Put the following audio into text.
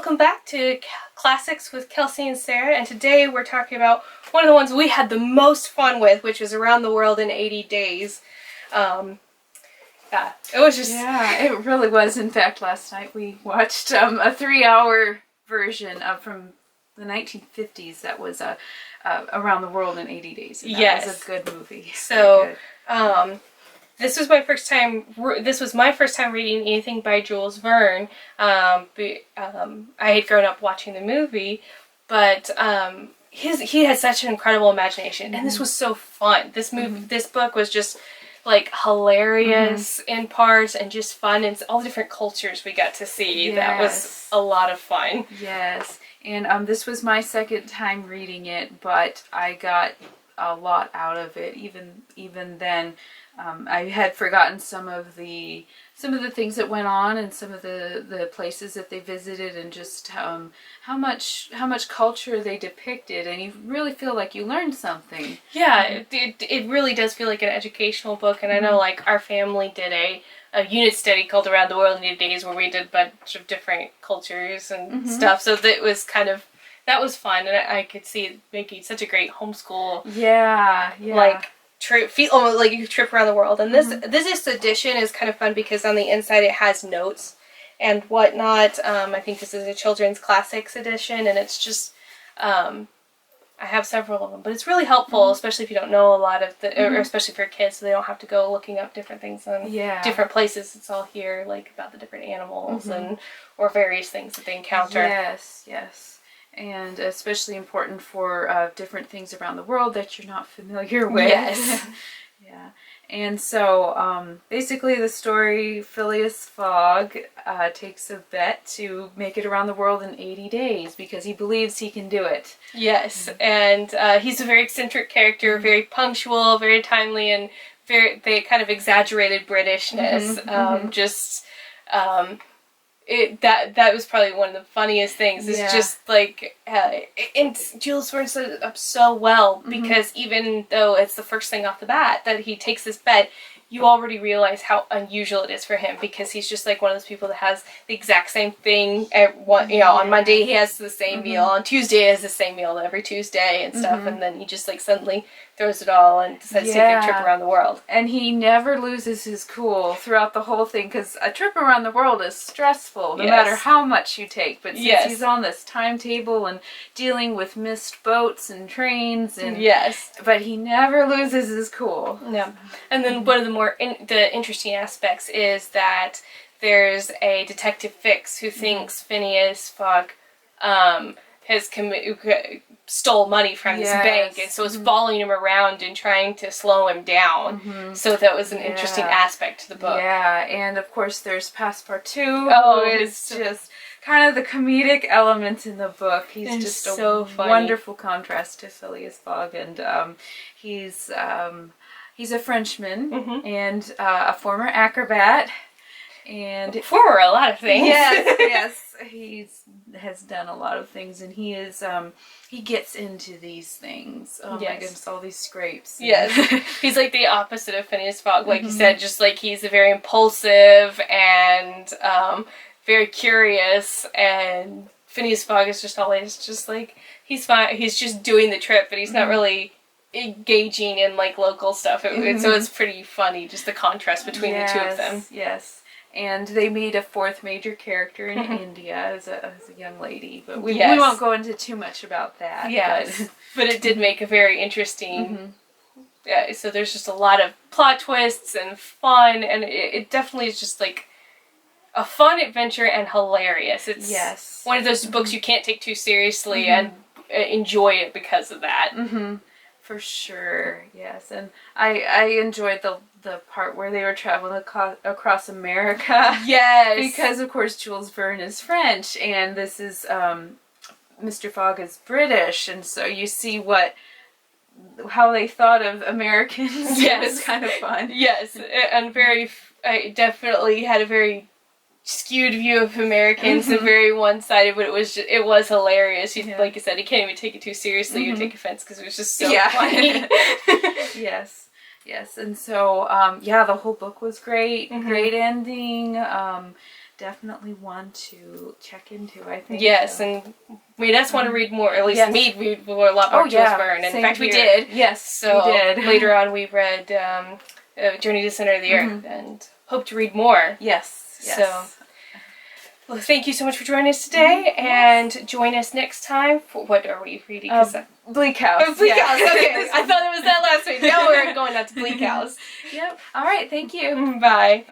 welcome back to Classics with Kelsey and Sarah, and today we're talking about one of the ones we had the most fun with, which was Around the World in 80 Days. Yeah, it was just... Yeah, it really was. In fact, last night we watched a 3-hour version from the 1950s that was Around the World in 80 Days. And that was a good movie. So, this was my first time. This was my first time reading anything by Jules Verne. I had grown up watching the movie, but he had such an incredible imagination, and this was so fun. This book was just like hilarious in parts, and just fun, and all the different cultures we got to see. Yes. That was a lot of fun. Yes, and this was my second time reading it, but I got a lot out of it. Even then. I had forgotten some of the things that went on, and some of the places that they visited, and just how much culture they depicted, and you really feel like you learned something. Yeah, it really does feel like an educational book, and I know like our family did a unit study called Around the World in 80 Days where we did a bunch of different cultures and stuff, so that was that was fun, and I could see it making such a great homeschool. Yeah. Like feel almost like you trip around the world. And this edition is kind of fun because on the inside it has notes and whatnot. I think this is a children's classics edition, and it's just I have several of them, but it's really helpful, especially if you don't know a lot of or especially for kids, so they don't have to go looking up different things in different places. It's all here, like about the different animals and or various things that they encounter. Yes. And especially important for different things around the world that you're not familiar with. Yes. Yeah. And so basically the story, Phileas Fogg takes a bet to make it around the world in 80 days because he believes he can do it. Yes, and he's a very eccentric character, very punctual, very timely, and they kind of exaggerated Britishness. That was probably one of the funniest things. It's just like, and Jules Verne set it up so well because even though it's the first thing off the bat that he takes this bet, you already realize how unusual it is for him because he's just like one of those people that has the exact same thing on Monday he has the same meal, on Tuesday he has the same meal every Tuesday and stuff, and then he just like suddenly throws it all and decides to take a trip around the world. And he never loses his cool throughout the whole thing, because a trip around the world is stressful no matter how much you take. But since he's on this timetable and dealing with missed boats and trains, and but he never loses his cool. Yeah. And then one of the interesting aspects is that there's a Detective Fix who thinks Phileas Fogg has stole money from this bank, and so is following him around and trying to slow him down. So that was an interesting aspect to the book. Yeah, and of course there's Passepartout. Oh, it's just kind of the comedic element in the book. He's just so a wonderful contrast to Phileas Fogg, and he's a Frenchman and a former acrobat. And for a lot of things. Yes, he has done a lot of things, and he gets into these things. Oh my goodness, all these scrapes. Yes, he's like the opposite of Phileas Fogg, like you said. Just like he's a very impulsive and very curious, and Phileas Fogg is just always just like he's fine. He's just doing the trip, but he's not really engaging in like local stuff. So it's pretty funny, just the contrast between the two of them. Yes. And they meet a fourth major character in India as a young lady, but we won't go into too much about that. Yes, but it did make a very interesting. Yeah, so there's just a lot of plot twists and fun, and it definitely is just like a fun adventure and hilarious. It's one of those books you can't take too seriously and enjoy it because of that. For sure, yes, and I enjoyed the part where they were traveling across America. Yes, because of course Jules Verne is French, and this is Mr. Fogg is British, and so you see how they thought of Americans. Yes, it's kind of fun. Yes, and I definitely had a very skewed view of Americans and very one-sided, but it was hilarious. Like you said, you can't even take it too seriously. You take offense because it was just so funny. Yes, and so the whole book was great. Great ending. definitely one to check into, I think. Yes, and made us want to read more, or at least me read a lot more Jules Verne. In fact, we did. Yes, so we did. Later on, we read Journey to the Center of the Earth, and hope to read more. Yes. So, well, thank you so much for joining us today, and join us next time for, what are we reading? Bleak House. Oh, Bleak House, okay. I thought it was that last week. Now we're going out to Bleak House. Yep. All right, thank you. Bye.